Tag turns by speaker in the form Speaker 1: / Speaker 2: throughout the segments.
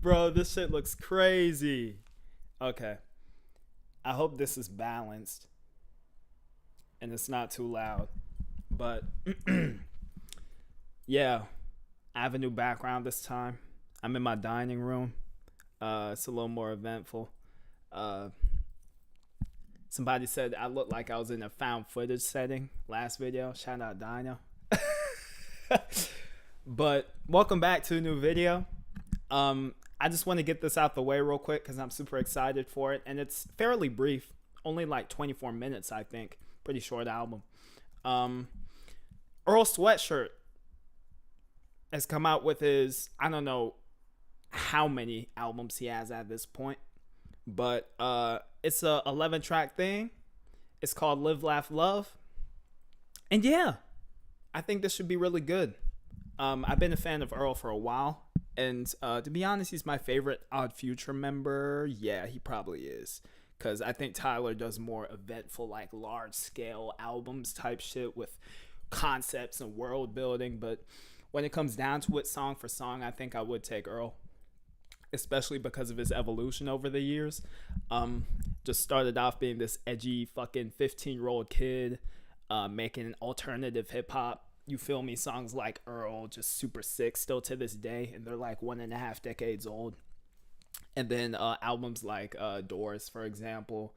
Speaker 1: Bro, this shit looks crazy. Okay. I hope this is balanced and it's not too loud. But yeah, I have a new background this time. I'm in my dining room. It's a little more eventful. Uh, Somebody said I looked like I was in a found footage setting last video. Shout out Dino. But welcome back to a new video. I just want to get this out the way real quick because I'm super excited for it. And it's fairly brief. Only like 24 minutes, I think. Pretty short album. Earl Sweatshirt has come out with his, I don't know how many albums he has at this point. But it's a 11 track thing. It's called Live, Laugh, Love. And yeah, I think this should be really good. I've been a fan of Earl for a while. And to be honest, he's my favorite Odd Future member. Yeah, he probably is. Because I think Tyler does more eventful, like large scale albums type shit with concepts and world building. But when it comes down to it, song for song, I think I would take Earl. Especially because of his evolution over the years. Just started off being this edgy fucking 15-year-old kid making alternative hip-hop, you feel me, songs like Earl, just super sick still to this day, and they're like 1.5 decades old. And then albums like Doors, for example,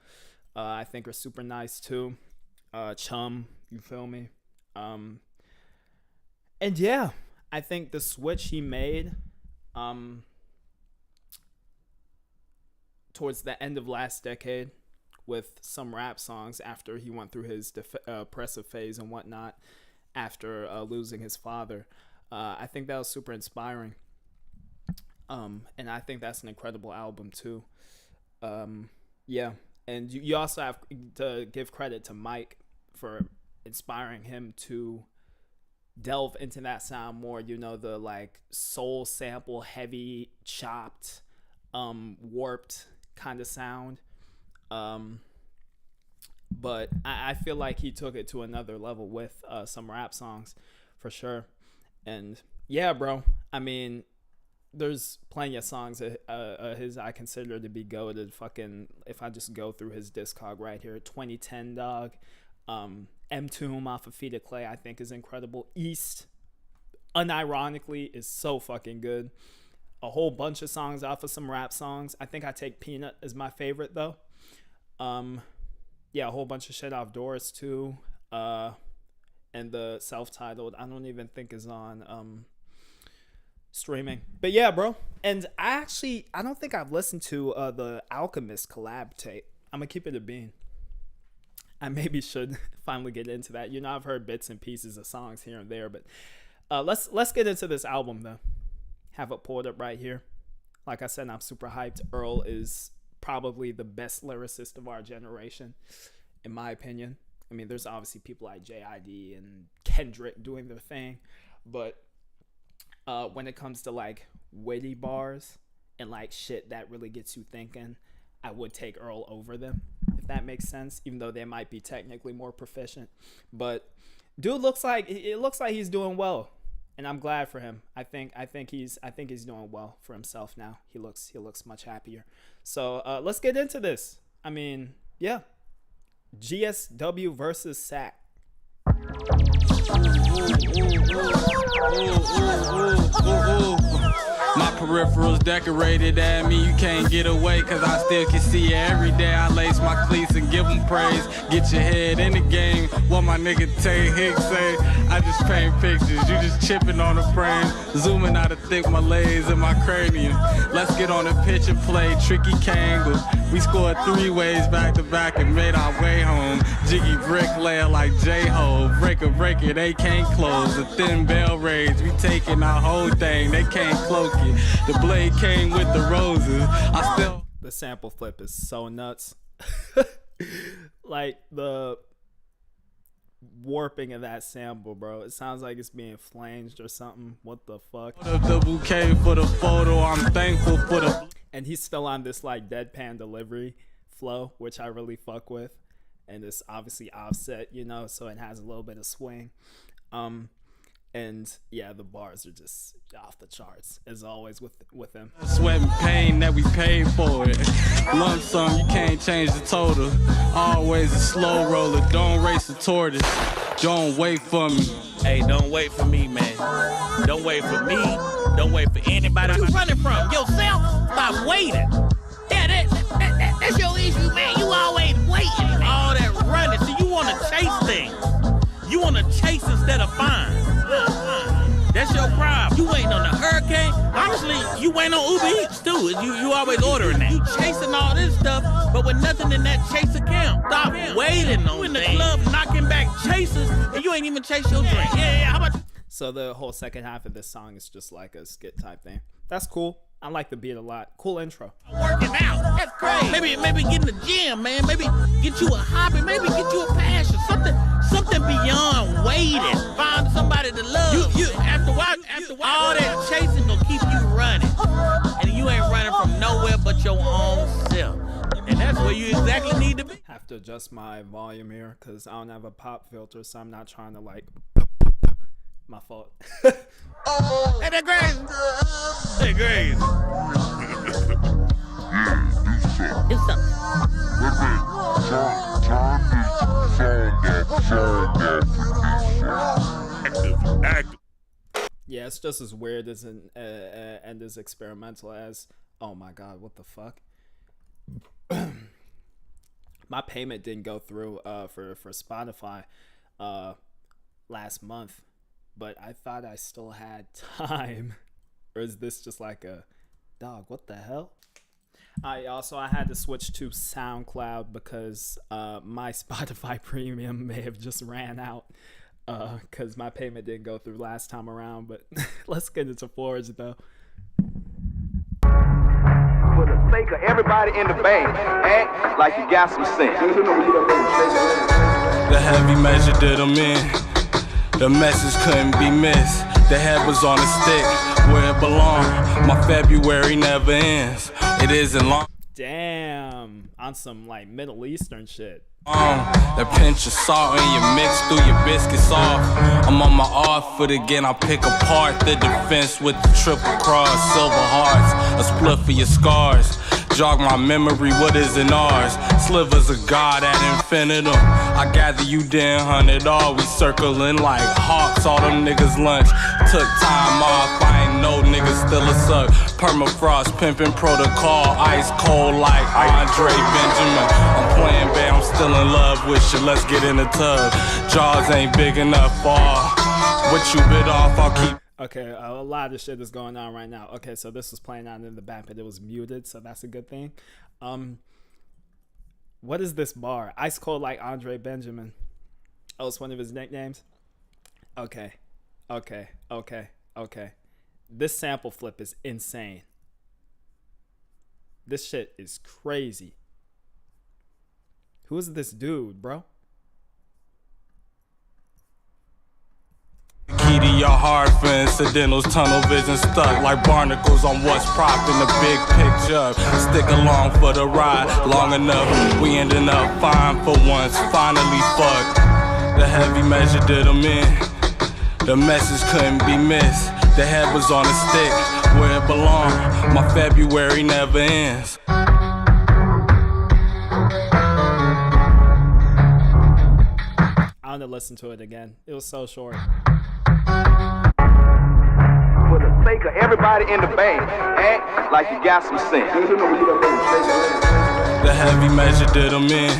Speaker 1: I think are super nice too. Chum, you feel me? And yeah, I think the switch he made towards the end of last decade with some rap songs after he went through his depressive phase and whatnot after losing his father. I think that was super inspiring. And I think that's an incredible album too. Yeah. And you also have to give credit to Mike for inspiring him to delve into that sound more, you know, the like soul sample, heavy, chopped, warped kind of sound. But I feel like he took it to another level with some rap songs for sure. And yeah, bro, I mean, there's plenty of songs his I consider to be goated. Fucking, if I just go through his discog right here, 2010 dog, M-Tomb off of Feet of Clay, I think is incredible. East, unironically, is so fucking good. A whole bunch of songs off of some rap songs. I think I take Peanut as my favorite though. Yeah, a whole bunch of shit off Doors too. And the self-titled, I don't even think is on streaming. But yeah, bro. And I don't think I've listened to the Alchemist collab tape. I'm gonna keep it a bean. I maybe should finally get into that. You know, I've heard bits and pieces of songs here and there, but let's get into this album though. Have it pulled up right here. Like I said, I'm super hyped. Earl is probably the best lyricist of our generation, in my opinion. I mean, there's obviously people like J.I.D. and Kendrick doing their thing, but when it comes to like witty bars and like shit that really gets you thinking, I would take Earl over them, if that makes sense, even though they might be technically more proficient. But dude looks like he's doing well. And I'm glad for him. I think he's doing well for himself now. He looks much happier. So let's get into this. I mean, yeah. GSW versus SAC.
Speaker 2: My peripherals decorated at me, you can't get away, cause I still can see you every day. I lace my cleats and give them praise. Get your head in the game. What my nigga Tay Hicks say, I just paint pictures, you just chipping on the frame. Zooming out of thick malaise in my cranium. Let's get on the pitch and play tricky kangle. We scored 3 ways back to back and made our way home. Jiggy bricklayer like J-Ho. Breaker, they can't close. The thin bell raids, we taking our whole thing, they can't cloak it. The blade came with the roses.
Speaker 1: The sample flip is so nuts. Like the warping of that sample, bro. It sounds like it's being flanged or something. What the fuck?
Speaker 2: The bouquet for the photo, I'm thankful for the...
Speaker 1: And he's still on this like deadpan delivery flow, which I really fuck with. And it's obviously offset, you know, so it has a little bit of swing. And yeah, the bars are just off the charts as always with him.
Speaker 2: Sweat and pain that we paid for it. Lump sum, you can't change the total. Always a slow roller, don't race the tortoise. Don't wait for me.
Speaker 3: Hey, don't wait for me, man. Don't wait for me. Don't wait for anybody. What you running from? Yourself? Stop waiting. Yeah, that's your issue, man. You always waiting. All that running. See, you want to chase things. You want to chase instead of find. That's your problem. You waiting on the hurricane. Honestly, you waiting on Uber Eats, too. You always ordering that. You chasing all this stuff, but with nothing in that chase account. Stop waiting on you in the club knocking back chasers, and you ain't even chase your drink. Yeah. How about you?
Speaker 1: So the whole second half of this song is just like a skit type thing. That's cool. I like the beat a lot. Cool intro.
Speaker 3: Working out. That's crazy. Maybe get in the gym, man. Maybe get you a hobby. Maybe get you a passion. Something beyond waiting. Find somebody to love. You after while, all that chasing gonna keep you running, and you ain't running from nowhere but your own self. And that's where you exactly need to be.
Speaker 1: Have to adjust my volume here because I don't have a pop filter, so I'm not trying to like. My fault.
Speaker 3: Hey, that crazy. That crazy. Do something.
Speaker 1: Active. Yeah, it's just as weird as and as experimental as. Oh my god, what the fuck? My payment didn't go through for Spotify last month. But I thought I still had time. Or is this just like a dog? What the hell? I had to switch to SoundCloud because my Spotify premium may have just ran out because my payment didn't go through last time around. But let's get into Forge though.
Speaker 4: For the sake of everybody in the bank, act like you got some sense.
Speaker 2: The heavy measure did them in. The message couldn't be missed. The head was on the stick where it belonged. My February never ends. It isn't long.
Speaker 1: Damn, on some like Middle Eastern shit.
Speaker 2: That pinch of salt and you mix through your biscuits off. I'm on my off foot again. I pick apart the defense with the triple cross, silver hearts, a split for your scars. Jog my memory, what isn't ours? Slivers of God at infinitum. I gather you damn hunted all. We circling like hawks, all them niggas lunch. Took time off, I ain't no niggas still a suck. Permafrost, pimpin' protocol, ice cold like Andre Benjamin. I'm playing bad, I'm still in love with you, let's get in the tub. Jaws ain't big enough for what you bit off, I'll keep.
Speaker 1: Okay, a lot of shit is going on right now. Okay, so this was playing out in the back, but it was muted, so that's a good thing. What is this bar? Ice cold like Andre Benjamin. Oh, it's one of his nicknames? Okay. This sample flip is insane. This shit is crazy. Who is this dude, bro?
Speaker 2: Key to your heart for incidentals, tunnel vision stuck like barnacles on what's propping the big picture. Stick along for the ride long enough, we ending up fine for once, finally fucked. The heavy measure did them in, the message couldn't be missed. The head was on a stick where it belonged, my February never ends.
Speaker 1: I want to listen to it again. It was so short.
Speaker 4: For the sake of everybody in the bank, act like you got some sense.
Speaker 2: The heavy measure did them in.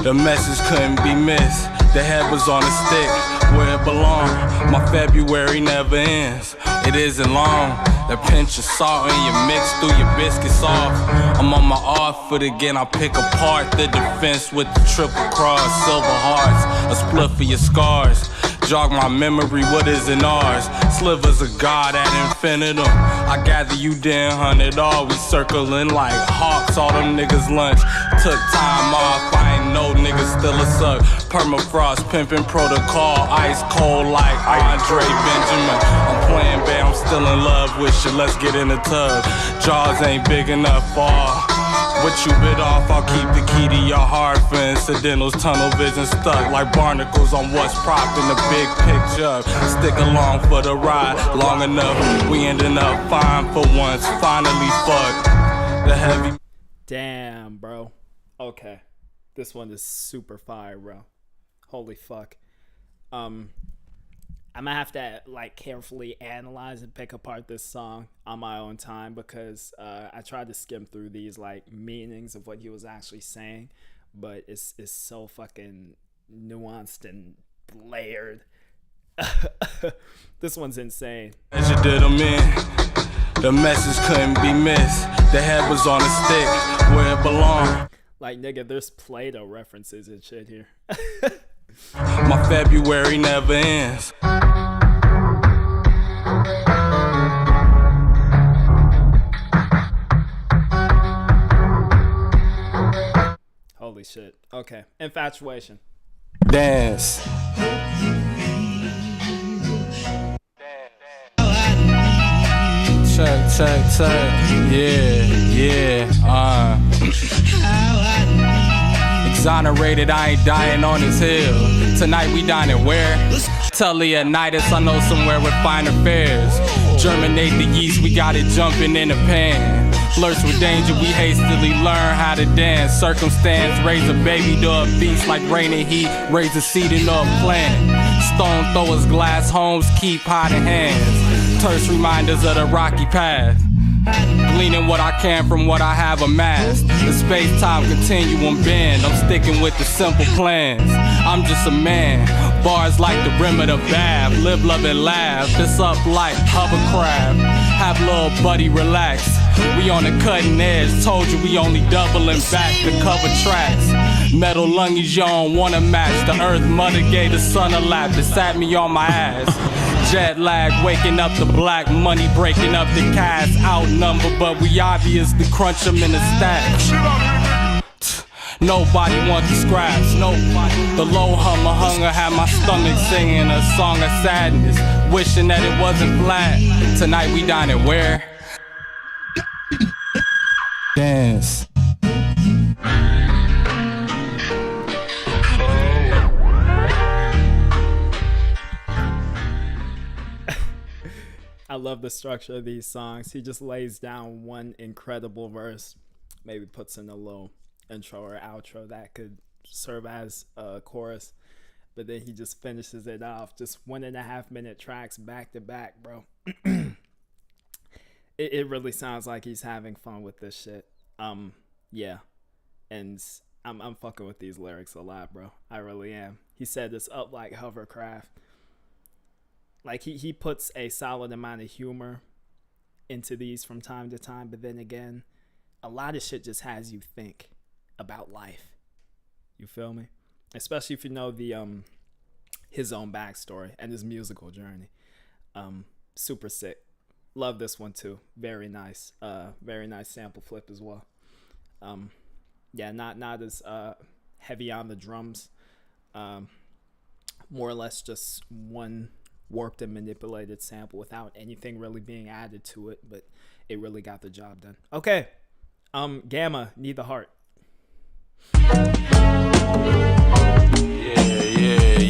Speaker 2: The message couldn't be missed. The head was on a stick where it belonged. My February never ends. It isn't long. That pinch of salt and you mix through your biscuits off. I'm on my off foot again. I pick apart the defense with the triple cross, silver hearts, a split for your scars. Jog my memory, what isn't ours? Slivers of God at infinitum. I gather you damn hunted all. We circling like hawks, all them niggas lunch. Took time off, I ain't no niggas still a suck. Permafrost, pimpin' protocol, ice cold like Andre Benjamin. I'm playing bad, I'm still in love with you, let's get in the tub. Jaws ain't big enough for What you bit off, I'll keep the key to your heart for incidentals. Tunnel vision stuck like barnacles on what's propping the big picture. Stick along for the ride long enough. We ending up fine for once. Finally fucked the heavy.
Speaker 1: Damn, bro. Okay. This one is super fire, bro. Holy fuck. I'm gonna have to like carefully analyze and pick apart this song on my own time, because I tried to skim through these like meanings of what he was actually saying, but it's so fucking nuanced and layered. This one's insane.
Speaker 2: As you did them in, the message couldn't be missed. The head was on a stick where it belonged.
Speaker 1: Like, nigga, there's Play-Doh references and shit here.
Speaker 2: My February never ends.
Speaker 1: Holy shit. Okay. Infatuation.
Speaker 2: Dance. Check. Yeah. Exonerated, I ain't dying on his hill. Tonight we dining where? Tell Leonidas I know somewhere with finer fares. Germinate the yeast, we got it jumping in a pan. Flirts with danger, we hastily learn how to dance. Circumstance, raise a baby to a beast like rain and heat. Raise a seed into a plant. Stone throwers, glass homes, keep hiding hands. Terse reminders of the rocky path. Gleaning what I can from what I have amassed. The space-time continuum bend. I'm sticking with the simple plans. I'm just a man. Bars like the rim of the bath. Live, love, and laugh. This up like hovercraft. Have little buddy relax. We on the cutting edge. Told you we only doubling back to cover tracks. Metal lungies, you don't wanna match. The earth mother gave the sun a lap. That sat me on my ass. Jet lag, waking up the black money, breaking up the cash. Outnumbered, but we obviously crunch them in the stacks. Nobody wants the scraps, nobody. The low hummer hunger had my stomach singing a song of sadness, wishing that it wasn't flat. Tonight we dining where? Dance.
Speaker 1: I love the structure of these songs. He just lays down one incredible verse, maybe puts in a little intro or outro that could serve as a chorus, but then he just finishes it off. Just 1.5 minute tracks back to back, bro. It really sounds like he's having fun with this shit. Yeah, and I'm fucking with these lyrics a lot, bro. I really am. He said it's up like hovercraft. Like he puts a solid amount of humor into these from time to time, but then again, a lot of shit just has you think about life. You feel me? Especially if you know the his own backstory and his musical journey. Super sick. Love this one too. Very nice. Very nice sample flip as well. Yeah, not as heavy on the drums. More or less just one warped and manipulated sample without anything really being added to it, but it really got the job done. Okay. Gamma, Need the Heart.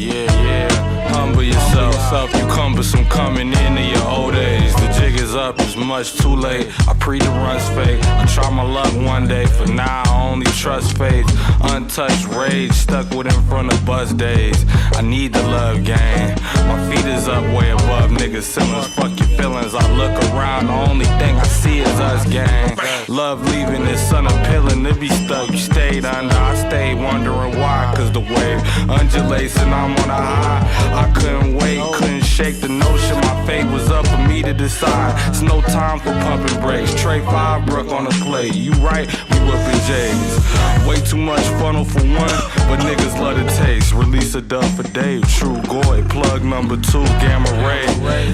Speaker 2: Yeah. Humble yourself, you cumbersome coming into your old age. The jig is up, it's much too late. I pre the runs fake. I try my luck one day, for now I only trust faith. Untouched rage, stuck with him from the bus days. I need the love game. My feet is up way above niggas ceilings. Fuck your feelings. I look around, the only thing I see is us, gang. Love leaving this sun appealing to be stuck. You stayed under, I stayed wondering why. Cause the wave undulates and I'm on a high. I couldn't wait, couldn't shake the notion. My fate was up for me to decide. It's no time for pumping brakes. Trey 5 Brook on the plate. You right, we whipping J's. Way too much funnel for one, but niggas love the taste. Release a dub for Dave. True Goy, plug number 2, Gamma Ray.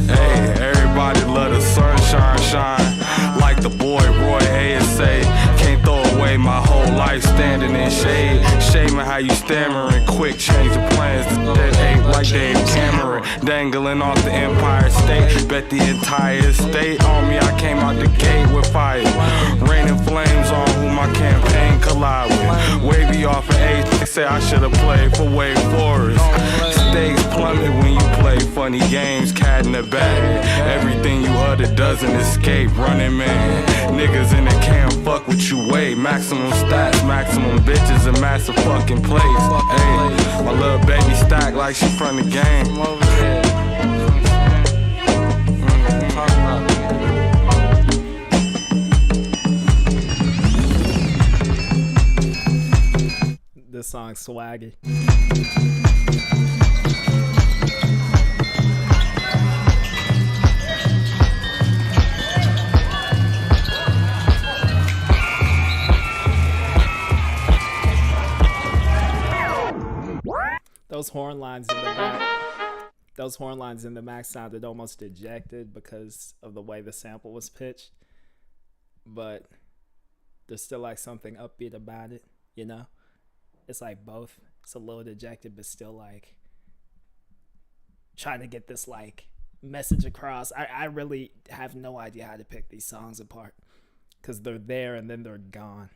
Speaker 2: Hey, everybody love the sunshine shine. Like the boy Roy ASA. Can't throw away my whole life standing in shade. Shaming how you stammering quick, change the plans. The dead ain't like Dave Cameron. Dangling off the Empire State. Bet the entire state on me. I came out the gate with fire. Raining flames on who my campaign collide with. Wavy off of age, they say I should've played for Wade Forest. Stakes plummet when you play funny games, cat in the bag. Everything you utter doesn't escape, running man. Niggas in the camp fuck what you weigh. Maximum stats, maximum bitches, a massive fucking place. Hey, my little baby stack like she from the game.
Speaker 1: This song's swaggy. Those horn lines in the back sounded almost dejected because of the way the sample was pitched, but there's still like something upbeat about it, you know? It's like both. It's a little dejected, but still like trying to get this like message across. I really have no idea how to pick these songs apart because they're there and then they're gone.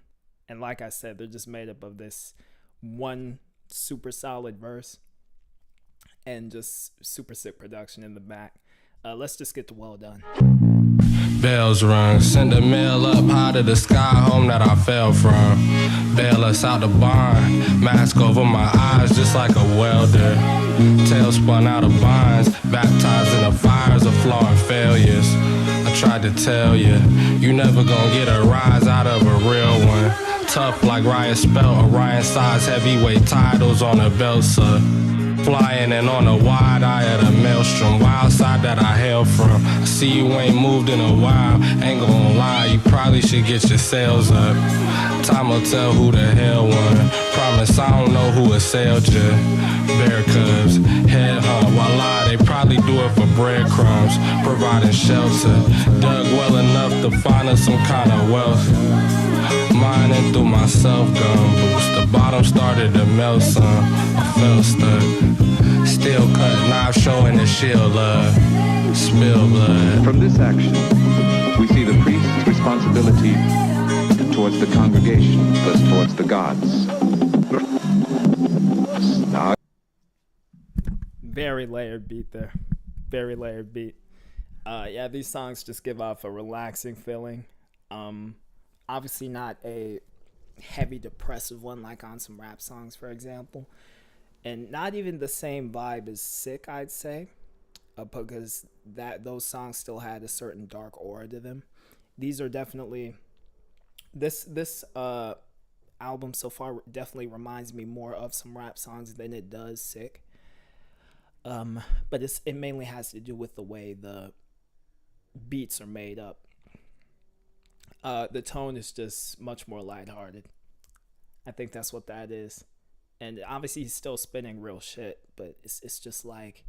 Speaker 1: And like I said, they're just made up of this one super solid verse and just super sick production in the back. Let's just get to Well Done.
Speaker 2: Bells rung, send a mail up high to the sky, home that I fell from. Bail us out the barn, mask over my eyes just like a welder. Tail spun out of binds, baptized in the fires of flaw and failures. I tried to tell you, you never gonna get a rise out of a real one. Tough like Ryan Spelt, Orion size heavyweight titles on a belt, sir. Flying and on a wide eye at a maelstrom, wild side that I hail from. I see you ain't moved in a while, ain't gonna lie, you probably should get your sails up. Time will tell who the hell won. Promise I don't know who assailed you. Bear cubs, head hunt, voila, they probably do it for breadcrumbs, providing shelter. Dug well enough to find us some kind of wealth. Mining through my self-gun boost. The bottom started to melt some. I felt stuck. Steel cut knife showing the shield love. Spill blood.
Speaker 5: From this action, we see the priest's responsibility towards the congregation, thus towards the gods. Now,
Speaker 1: very layered beat there. Very layered beat. Yeah, these songs just give off a relaxing feeling. Obviously not a heavy depressive one like on some rap songs, for example. And not even the same vibe as Sick, I'd say, because those songs still had a certain dark aura to them. These are definitely... This album so far definitely reminds me more of some rap songs than it does Sick. But it mainly has to do with the way the beats are made up. The tone is just much more lighthearted. I think that's what that is. And obviously he's still spinning real shit, but it's just like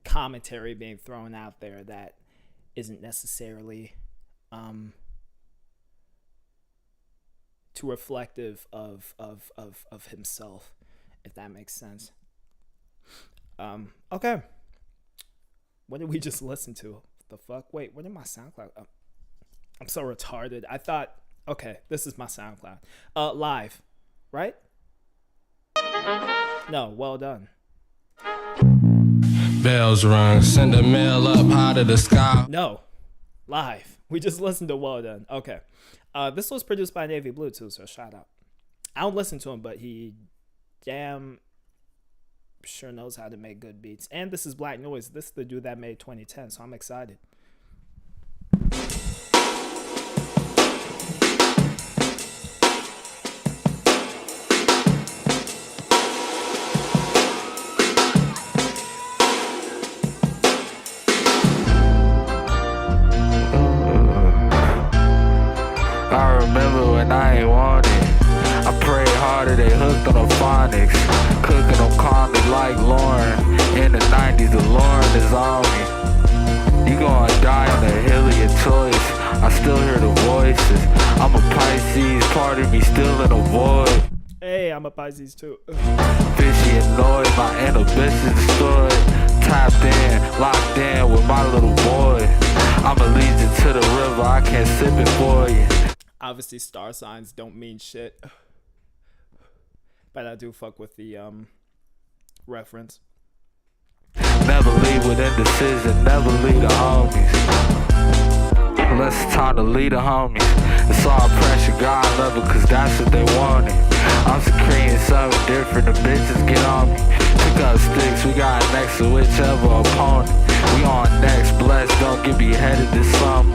Speaker 1: commentary being thrown out there that isn't necessarily too reflective of himself, if that makes sense. Okay. What did we just listen to? The fuck? Wait, what did my SoundCloud? I'm so retarded. I thought, okay, this is my SoundCloud. Live, right? No, Well Done.
Speaker 2: Bells rung, send a mail up high to the sky.
Speaker 1: No, live. We just listened to Well Done. Okay. This was produced by Navy Blue too, so shout out. I don't listen to him, but he damn sure knows how to make good beats. And this is Black Noise. This is the dude that made 2010, so I'm excited.
Speaker 6: I remember when I ain't want it. I prayed harder, they hooked on the phonics. Cooking them condoms like Lauren. In the 90s, the Lauren is on me. You gonna die on the hill of your choice. I still hear the voices. I'm a Pisces, part of me still in a void.
Speaker 1: Hey, I'm a Pisces too.
Speaker 6: Fishy annoyed, my inhibitions destroyed. Tapped in, locked in with my little boy. I'm allegiant to the river, I can't sip it for
Speaker 1: Obviously, star signs don't mean shit, but I do fuck with the reference.
Speaker 6: Never leave with indecision, never leave the homies. Unless it's time to lead the homies. It's all pressure, God love it, cause that's what they wanted. I'm secreting something different, the bitches get on me. Pick up sticks, we got next to whichever opponent. We on next, blessed, don't get beheaded this summer.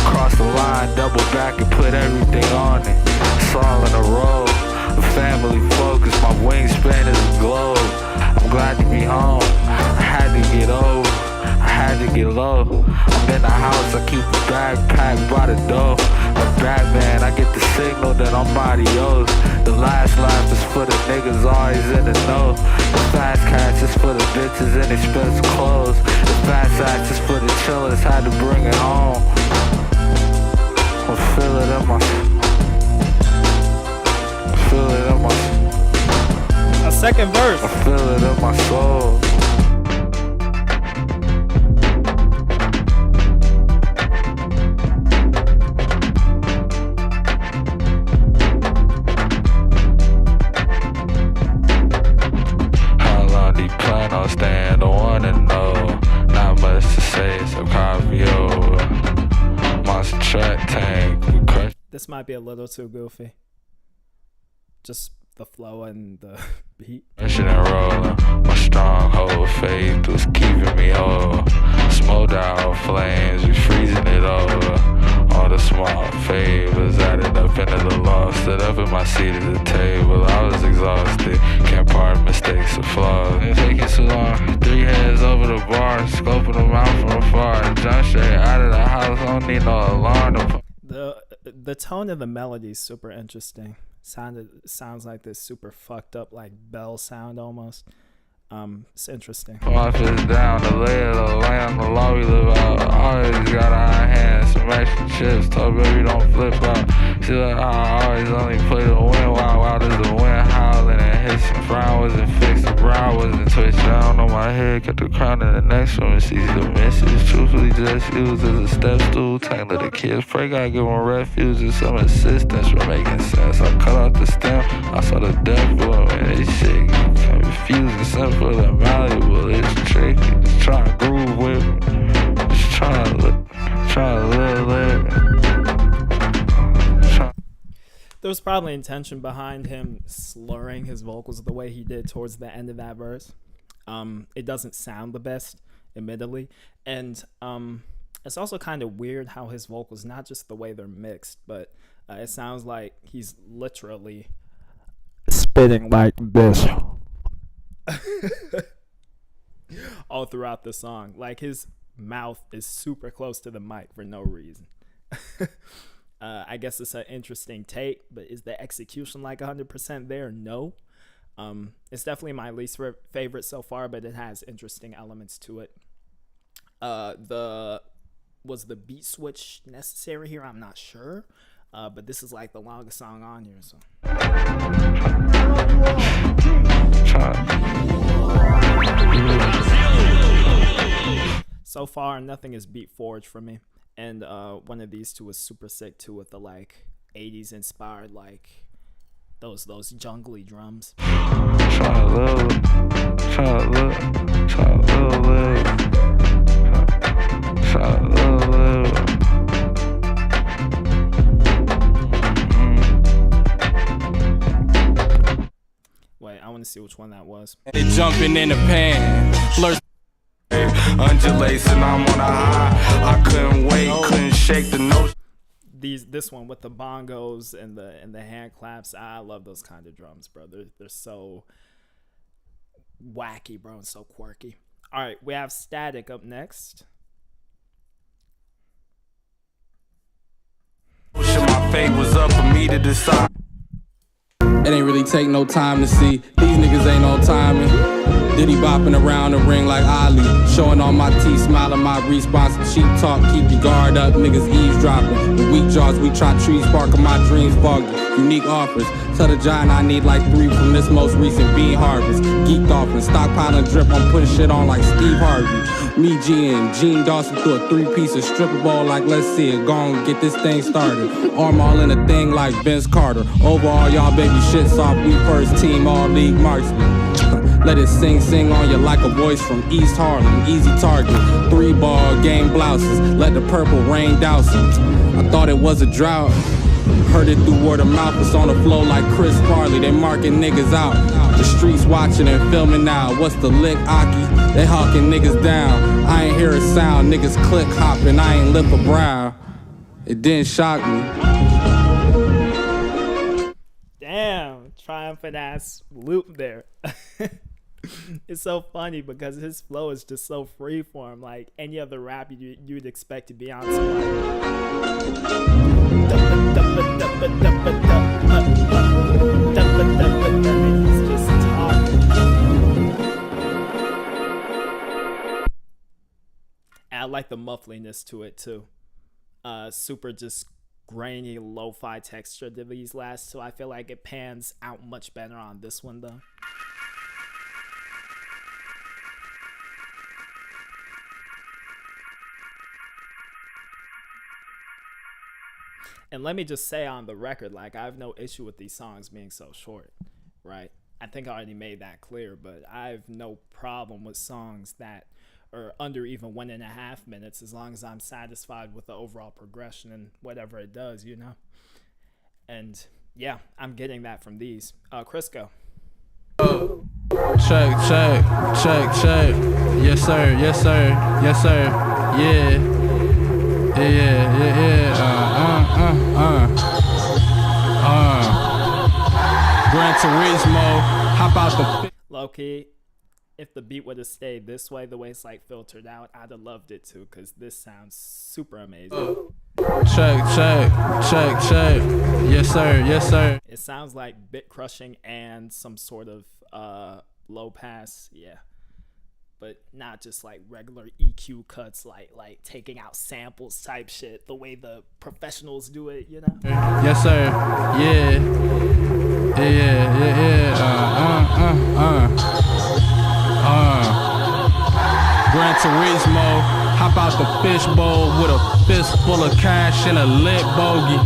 Speaker 6: Cross the line, double back and put everything on it. It's all in a row, a family focus, my wingspan is a globe. I'm glad to be home, I had to get over, I had to get low. I'm in the house, I keep a backpack by the door. Like Batman, I get the signal that I'm adios. The last laugh is for the niggas always in the know. The fast cash is for the bitches in expensive clothes. The fast ass is for the chillers, had to bring it home. I feel it in my
Speaker 1: A second verse.
Speaker 6: I feel it in my soul. How long do you plan on staying? Don't wanna know. Not much to say, so coffee over. Monster track tank, we crush.
Speaker 1: This might be a little too goofy. Just the flow and the beat.
Speaker 6: Rushing and rolling, my stronghold faith was keeping me whole. Smoked out flames, we freezing it over. All the small favors added up into the loss. Stood up in my seat at the table, I was exhausted. Can't pardon mistakes or flaws. It's taking so long, 3 heads over the bar, scoping them out from afar. Jump straight out of the house, don't need no alarm to
Speaker 1: The tone of the melody is super interesting. Sounds like this super fucked up like bell sound almost. It's interesting.
Speaker 6: my fist down, the lay of the land, the law we live out. Always got our hands, some extra chips, told baby don't flip out. See like I always only play the wind while there's the wind howling and hissing. Brown wasn't fixed, the brow wasn't twitched down on my head, cut the crown in the next one, it's easy to miss it. Truthfully just used as a step stool, tangle the kids, pray God give them refuge and some assistance for making sense. I cut out the stem, I saw the depth of them and this shit confusing, simple and malleable, it's tricky. Just try to groove with me. Just try to live.
Speaker 1: There was probably intention behind him slurring his vocals the way he did towards the end of that verse. It doesn't sound the best, admittedly, and it's also kind of weird how his vocals, not just the way they're mixed, but it sounds like he's literally spitting like this all throughout the song. Like his mouth is super close to the mic for no reason. I guess it's an interesting take, but is the execution like 100% there? No. It's definitely my least favorite so far, but it has interesting elements to it. Was the beat switch necessary here? I'm not sure. But this is like the longest song on here, so. So far, nothing is beat forward for me, and one of these two was super sick too, with the like 80s inspired like those jungly drums. Wait, I want to see which one that was.
Speaker 2: They jumping in the pan, flirt, undulating, I'm on a high. I couldn't wait, couldn't shake the notion.
Speaker 1: This one with the bongos and the hand claps, I love those kind of drums, bro. They're so wacky, bro, and so quirky. All right, we have Static up next.
Speaker 2: My fate was up for me to decide. It ain't really take no time to see. These niggas ain't on timing. Diddy bopping around the ring like Ali. Showing all my teeth, smiling my response. Cheap talk, keep your guard up. Niggas eavesdropping. The weak jaws, we try trees, sparking my dreams foggy. Unique offers. Tell the giant I need like 3 from this most recent bean harvest. Geeked off and stockpiling drip, I'm putting shit on like Steve Harvey. Me, G, and Gene Dawson threw a three-piece of stripper ball like, let's see it, go on, get this thing started. Arm all in a thing like Vince Carter. Overall, y'all baby shit soft, we first team all-league marksman. Let it sing on you like a voice from East Harlem. Easy target, 3-ball game blouses. Let the purple rain douse it. I thought it was a drought. Heard it through word of mouth. It's on the flow like Chris Farley. They marking niggas out. The streets watching and filming now. What's the lick, Aki? They hawking niggas down. I ain't hear a sound. Niggas click hopping. I ain't lip a brow. It didn't shock me.
Speaker 1: Damn, triumphant ass loop there. It's so funny because his flow is just so freeform. Like any other rap you'd expect to be on some he's just talking. And I like the muffliness to it too. Super just grainy lo-fi texture to these last two. I feel like it pans out much better on this one though. And let me just say on the record, like, I have no issue with these songs being so short, right? I think I already made that clear, but I have no problem with songs that are under even 1.5 minutes as long as I'm satisfied with the overall progression and whatever it does, you know? And yeah, I'm getting that from these. CRISCO.
Speaker 2: Check. Yes, sir. Yeah. Gran Turismo, hop out the
Speaker 1: low-key, if the beat would have stayed this way, the way it's like filtered out, I'd have loved it too, because this sounds super amazing.
Speaker 2: Check. Yes, sir.
Speaker 1: It sounds like bit crushing and some sort of low pass, yeah. But not just like regular EQ cuts, like taking out samples type shit, the way the professionals do it, you know?
Speaker 2: Yes, sir. Yeah. Gran Turismo, hop out the fishbowl with a fist full of cash and a lit bogey.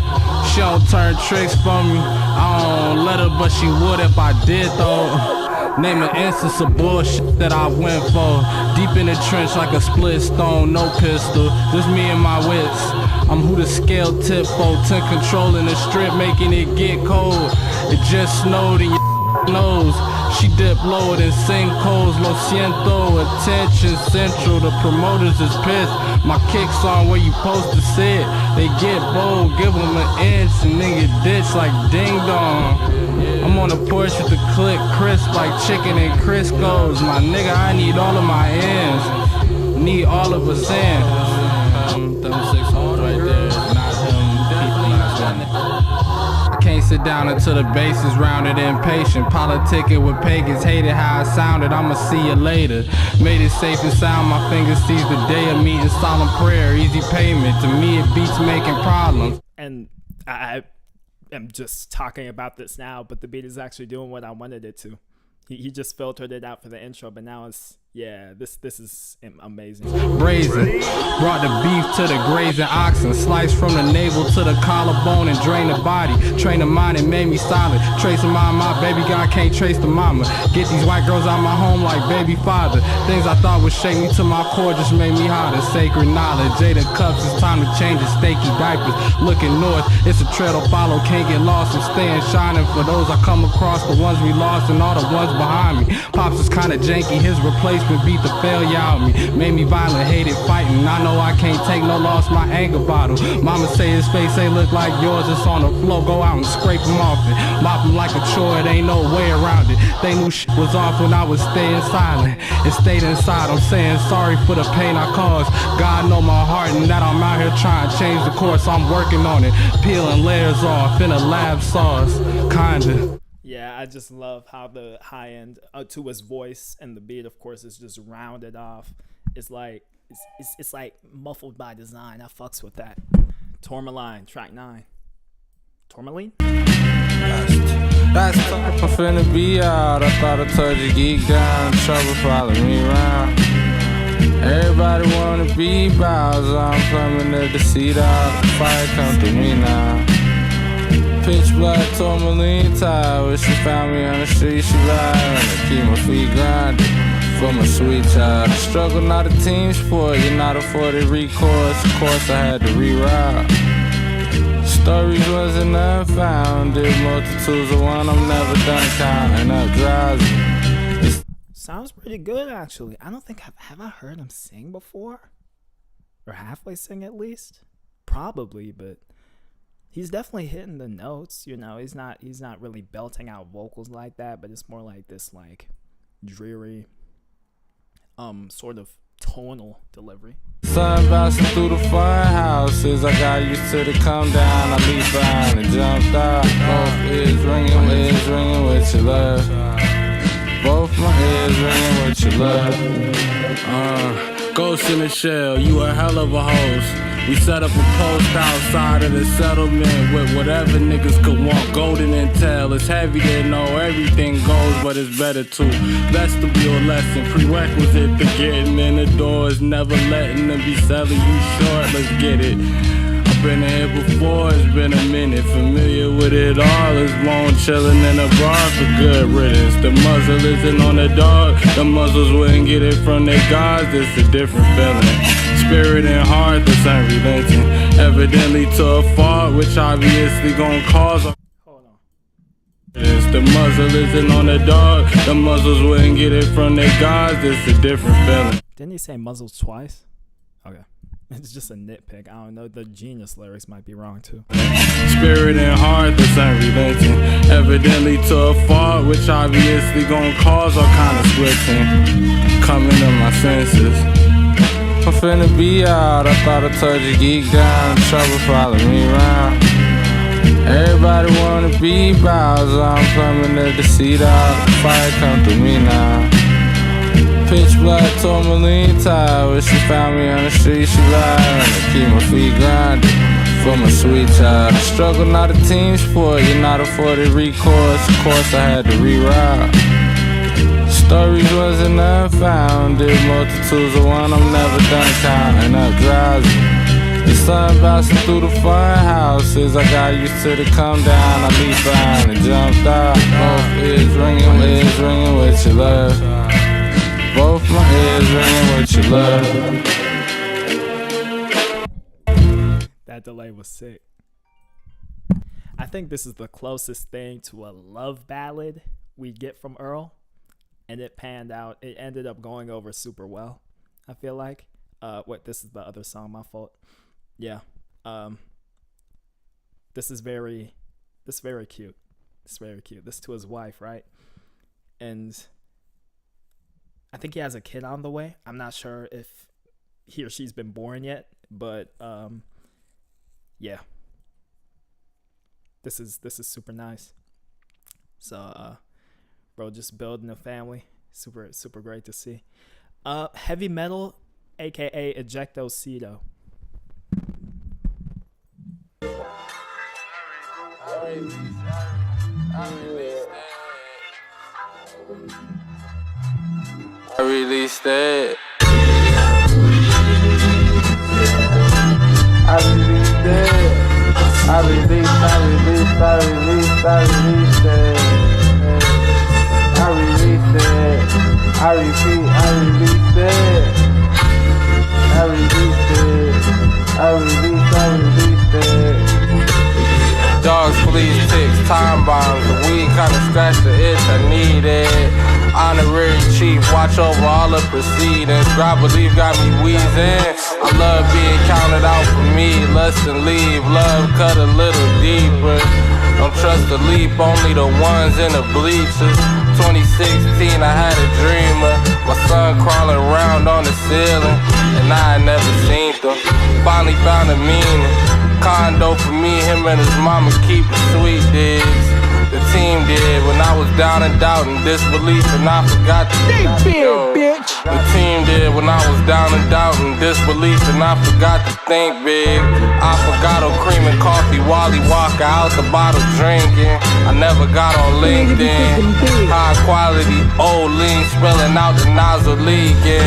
Speaker 2: She don't turn tricks for me. I don't let her, but she would if I did though. Name an instance of bullshit that I went for. Deep in the trench like a split stone, no pistol. Just me and my wits. I'm who the scale tip for. 10 controlling the strip, making it get cold. It just snowed in your nose. She dipped lower than sinkholes. Lo siento, attention central. The promoters is pissed. My kicks on where you supposed to sit. They get bold, give them an inch. And nigga ditch like ding dong. I'm on the porch with the click crisp like chicken and Crisco's. My nigga, I need all of my ends. Need all of us in. 36 holes right there. Not him. I can't sit down until the bass is rounded impatient. Politicking with pagans, hated how I sounded. I'ma see you later. Made it safe and sound. My fingers seize the day of meeting. Solemn prayer, easy payment. To me, it beats making problems.
Speaker 1: And I'm just talking about this now, but the beat is actually doing what I wanted it to. He just filtered it out for the intro, but now it's, yeah, this is amazing.
Speaker 2: Brazen, brought the beef to the grazing oxen, sliced from the navel to the collarbone and drain the body. Train the mind and made me silent. Tracing my baby God can't trace the mama. Get these white girls out my home like baby father. Things I thought would shake me to my core just made me hotter. Sacred knowledge, Jada cups, it's time to change the stakey diapers. Looking north, it's a trail to follow, can't get lost. I'm staying shining for those I come across, the ones we lost and all the ones behind me. Pops is kinda janky, his replacement beat the failure out me. Made me violent, hated fighting. I know I can't take no loss, my anger bottle. Mama say his face ain't look like yours, it's on the floor. Go out and scrape him off it. Mop him like a chore, it ain't no way around it. They knew shit was off when I was staying silent. It stayed inside, I'm saying sorry for the pain I caused. God know my heart and that I'm out here trying to change the course. I'm working on it, peeling layers off in a lab sauce, kinda.
Speaker 1: Yeah, I just love how the high end to his voice and the beat, of course, is just rounded off. It's like it's like muffled by design. I fucks with that. TOURMALINE, track 9. TOURMALINE?
Speaker 2: That's I'm finna be out. I thought I told you geek down. Trouble follow me around. Everybody
Speaker 6: Everybody wanna be Bowser. I'm plummeting the seat out. Fire come through me now. Pitch black tourmaline tie. When she found me on the street, she ride. I keep my feet grinding for my sweet child. The struggle not a team sport. You're not afforded recourse. Of course I had to reroute. Stories wasn't unfounded. Multitudes of one. I'm never done counting up drowsy.
Speaker 1: Sounds pretty good, actually. I don't think have I heard him sing before, or halfway sing at least. Probably, but he's definitely hitting the notes. You know, he's not really belting out vocals like that, but it's more like this like dreary, sort of tonal delivery.
Speaker 6: Sun bouncing through the fun houses. I got used to the come down. I leave behind and jumped out. Both ears ringing with your love. Both my ears ringing with your love.
Speaker 2: Ghost in the shell, you a hell of a host. We set up a post outside of the settlement with whatever niggas could want. Golden intel, it's heavy to know everything goes, but it's better to vestibule lesson. Prerequisite to getting in the door is never letting them be selling you short. Let's get it. I've been here before, it's been a minute. Familiar with it all, it's bone chillin' in a bar for good riddance. The muzzle isn't on the dog, the muzzles wouldn't get it from their guards. It's a different feeling. Spirit and heart that's unrelenting. Evidently to a fault, which obviously gon' cause a
Speaker 1: Hold on.
Speaker 2: the muzzle isn't on the dog, the muzzles wouldn't get it from their guards. It's a different feeling.
Speaker 1: Didn't he say muzzles twice? Okay. It's just a nitpick. I don't know. The Genius lyrics might be wrong too.
Speaker 2: Spirit and heart that's unrelenting. Evidently to a fault, which obviously gon' cause all kind of switching. Coming to my senses.
Speaker 6: I'm finna be out. I thought I told you geek down. Trouble follow me around. Everybody wanna be Bowser. I'm plummeting the seat out. Fire come through me now. Pitch black tourmaline tie. When she found me on the street, she ride. I keep my feet grinding for my sweet child. The struggle not a team sport. You're not afforded recourse. Of course I had to reroute. Stories wasn't unfounded. Multitudes of one. I'm never done counting up drowsy. The sun bouncing through the fun houses. I got used to the come down. I leave behind and jumped out. Both ears ringing with your love. Both my ears ringing with your love.
Speaker 1: That delay was sick. I think this is the closest thing to a love ballad we get from Earl, and it panned out. It ended up going over super well, I feel like. This is the other song, my fault. Yeah. This is very cute. It's very cute. This to his wife, right? And I think he has a kid on the way. I'm not sure if he or she's been born yet, but yeah. This is super nice. So bro, just building a family. Super great to see. Heavy metal, aka ejecto seato.
Speaker 6: I released it. I released it. I released it. I released it. I released it. I repeat, I released it. I released it. I released it. Dogs, please, ticks, time bombs. The weed kinda scratched the itch, I need it. Honorary chief, watch over all the proceedings. God believe got me wheezing. I love being counted out for me. Less than leave, love cut a little deeper. Don't trust the leap, only the ones in the bleachers. 2016, I had a dreamer. My son crawling around on the ceiling, and I had never seen them. Finally found a meaning. Condo for me, him and his mama keep the sweet digs. The team did when I was down and doubting disbelief, and I forgot to think big, bitch. The team did when I was down and doubting disbelief, and I forgot to think big. Affogato cream and coffee, Wally Walker out the bottle drinking. I never got on LinkedIn. High quality, old lean, spilling out the nozzle leaking.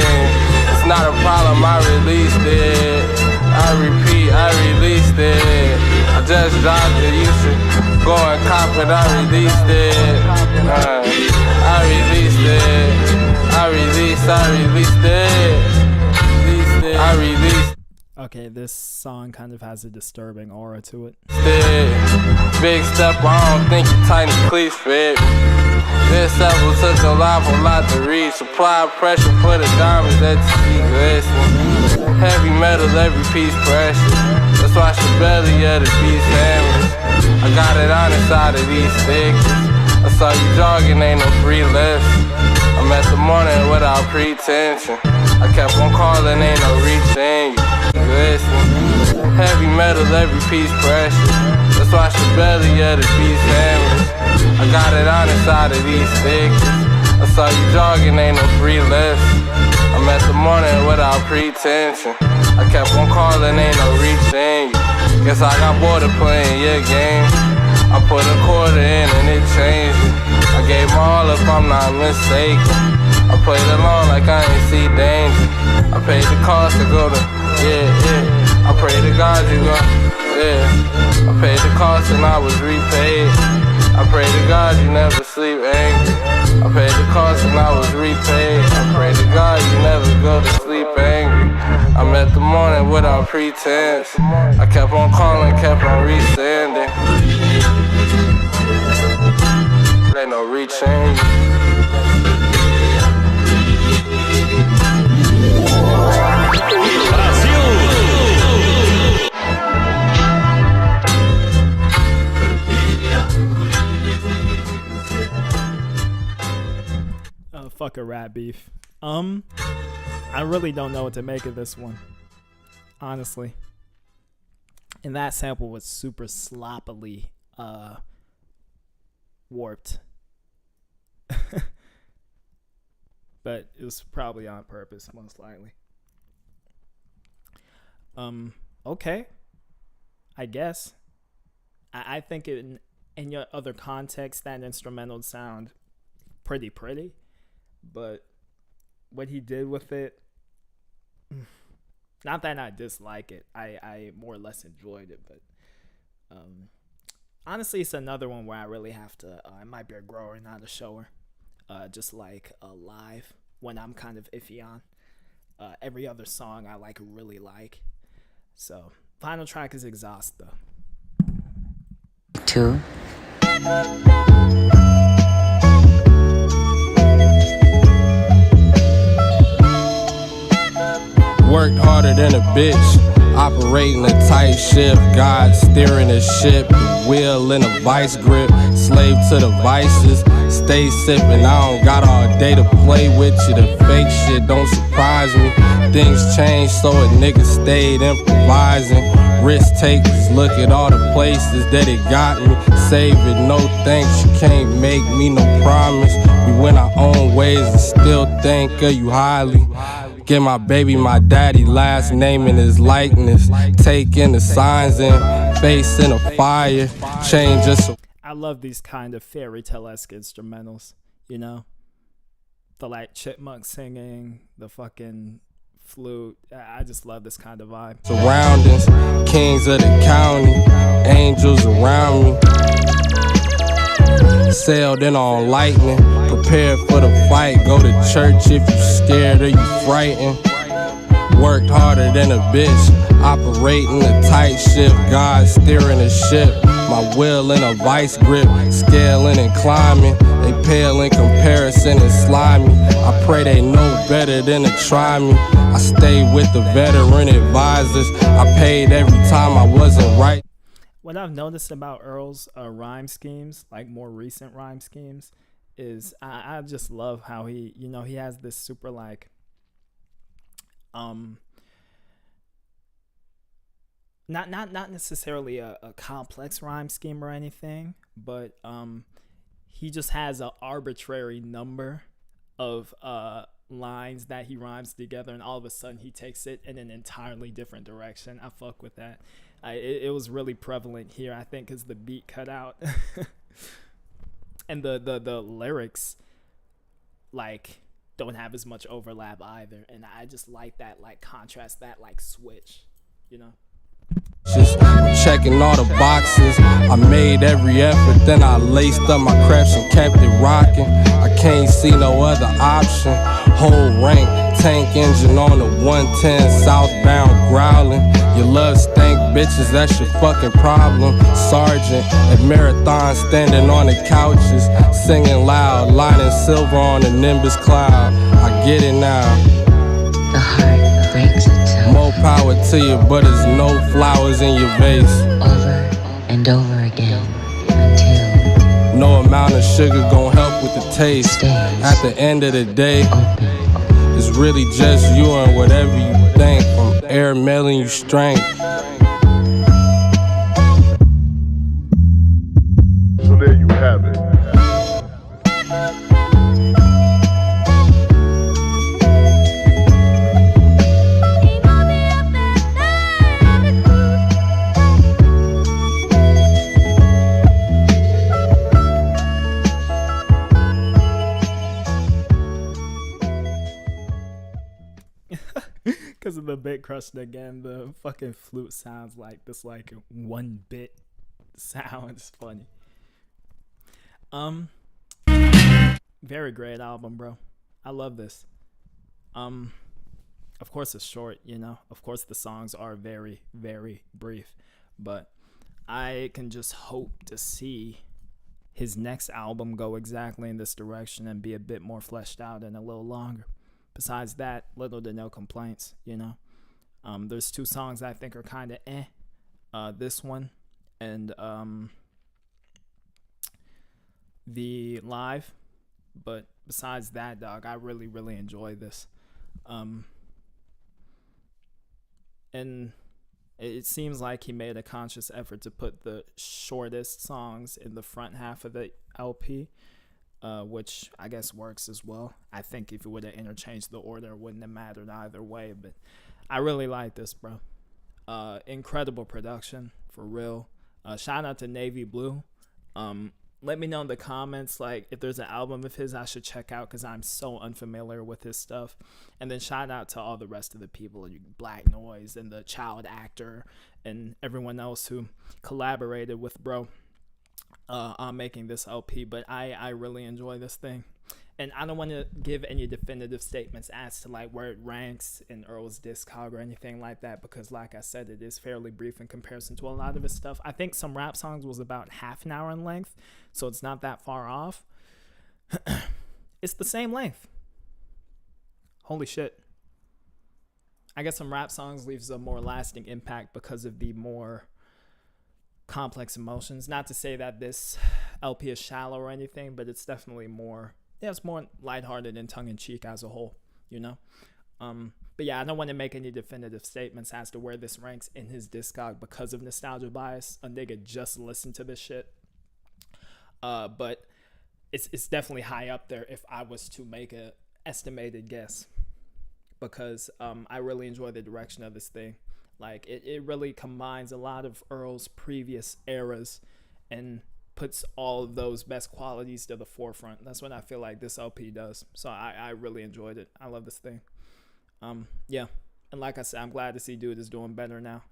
Speaker 6: It's
Speaker 7: It's not a problem, I released it. I repeat, I released it. I just dropped it, you should go and cop it. I released it. I released it. I released it. I released.
Speaker 1: Okay, this song kind of has a disturbing aura to it.
Speaker 7: Big step, I don't think you tighten cleats fit. This level took a lot to reach. Supply pressure for the diamonds that you see glisten. Heavy metal, every piece precious. That's why she belly of the beast hammers. I got it on inside of these sticks. I saw you jogging, ain't no free lifts. I'm at the morning without pretension. I kept on calling, ain't no reaching. Listen, heavy metal, every piece precious. That's why she belly of the beast hammers. I got it on inside of these sticks. I saw you jogging, ain't no free lifts. I'm at the morning without pretension. I kept on calling, ain't no reaching. Guess I got bored of playing your game. I put a quarter in and it changed it. I gave my all if I'm not mistaken. I played along like I ain't see danger. I paid the cost to go to, I pray to God you go, I paid the cost and I was repaid. I pray to God you never sleep angry. I paid the cost and I was repaid. I pray to God you never go to sleep angry. I met the morning without pretense. I kept on calling, kept on resending. Ain't no rechange.
Speaker 1: Fuck a rap beef. I really don't know what to make of this one, honestly. And that sample was super sloppily warped. But it was probably on purpose, most likely. Okay, I guess. I think in your other context, that instrumental would sound pretty, but what he did with it, not that I dislike it, I more or less enjoyed it, but honestly, it's another one where I really have to, it might be a grower, not a shower, just like live, when I'm kind of iffy on. Every other song I really like. So final track is Exhaust though.
Speaker 8: 2.
Speaker 7: Worked harder than a bitch, operating a tight ship. God steering a ship, the wheel in a vice grip. Slave to the vices, stay sipping. I don't got all day to play with you. The fake shit don't surprise me. Things change, so a nigga stayed improvising. Risk takers, look at all the places that it got me. Save it, no thanks, you can't make me no promise. We went our own ways and still think of you highly. Get my baby my daddy, last name in his likeness. Taking the signs and facing a fire. Change us.
Speaker 1: I love these kind of fairy tale-esque instrumentals, you know? The chipmunk singing, the fucking flute. I just love this kind of vibe.
Speaker 7: Surroundings, kings of the county, angels around me. Sailed in on lightning, prepared for the fight. Go to church if you scared or you frightened. Worked harder than a bitch, operating a tight ship. God steering a ship, my will in a vice grip. Scaling and climbing, they pale in comparison and slimy. I pray they know better than to try me. I stay with the veteran advisors. I paid every time I wasn't right.
Speaker 1: What I've noticed about Earl's rhyme schemes, like more recent rhyme schemes, is I just love how he, he has this super not necessarily a complex rhyme scheme or anything, but he just has an arbitrary number of lines that he rhymes together, and all of a sudden he takes it in an entirely different direction. I fuck with that. It was really prevalent here, I think, because the beat cut out and the lyrics, don't have as much overlap either. And I just like that, like, contrast, that, like, switch, you know?
Speaker 7: Just checking all the boxes. I made every effort, then I laced up my craps and kept it rocking. I can't see no other option. Whole rank, tank engine on the 110, southbound growling. Your love stank bitches, that's your fucking problem. Sergeant at Marathon, standing on the couches, singing loud, lining silver on the Nimbus cloud. I get it now.
Speaker 8: The heart breaks itself.
Speaker 7: More power to you, but there's no flowers in your vase.
Speaker 8: Over and over again until
Speaker 7: no amount of sugar gon' help with the taste. At the end of the day, it's really just you and whatever you think. From air mailing you strength.
Speaker 9: So there you have it.
Speaker 1: Because of the bit crushing again, the fucking flute sounds like this, like, 1-bit sound. It's funny. Very great album, bro. I love this. Of course it's short, you know. Of course the songs are very, very brief, but I can just hope to see his next album go exactly in this direction and be a bit more fleshed out and a little longer. Besides that, little to no complaints, you know. There's 2 songs I think are kind of this one and the live. But besides that, dog, I really, really enjoy this. And it seems like he made a conscious effort to put the shortest songs in the front half of the LP, which I guess works as well. I think if it would have interchanged the order, it wouldn't have mattered either way. But I really like this, bro. Incredible production, for real. Shout out to Navy Blue. Let me know in the comments, like, if there's an album of his I should check out, because I'm so unfamiliar with his stuff. And then shout out to all the rest of the people, Black Noise and the child actor and everyone else who collaborated with bro on making this LP. But I really enjoy this thing. And I don't want to give any definitive statements as to, like, where it ranks in Earl's discog or anything like that, because, like I said, it is fairly brief in comparison to a lot of his stuff. I think some rap songs was about half an hour in length, so it's not that far off. It's the same length. Holy shit. I guess some rap songs leaves a more lasting impact because of the more complex emotions. Not to say that this LP is shallow or anything, but it's definitely more... yeah, it's more lighthearted and tongue-in-cheek as a whole, you know? But yeah, I don't want to make any definitive statements as to where this ranks in his discog because of nostalgia bias. A nigga just listened to this shit. But it's definitely high up there if I was to make a estimated guess. Because I really enjoy the direction of this thing. Like, it really combines a lot of Earl's previous eras and puts all of those best qualities to the forefront. That's what I feel like this LP does. So I really enjoyed it. I love this thing. Yeah. And like I said, I'm glad to see dude is doing better now.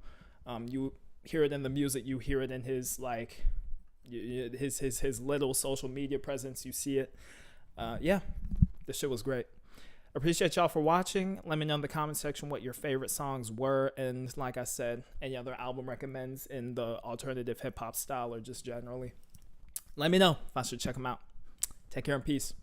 Speaker 1: You hear it in the music. You hear it in his, like, his little social media presence. You see it. Yeah. This shit was great. Appreciate y'all for watching. Let me know in the comment section what your favorite songs were. And like I said, any other album recommends in the alternative hip hop style or just generally. Let me know if I should check them out. Take care and peace.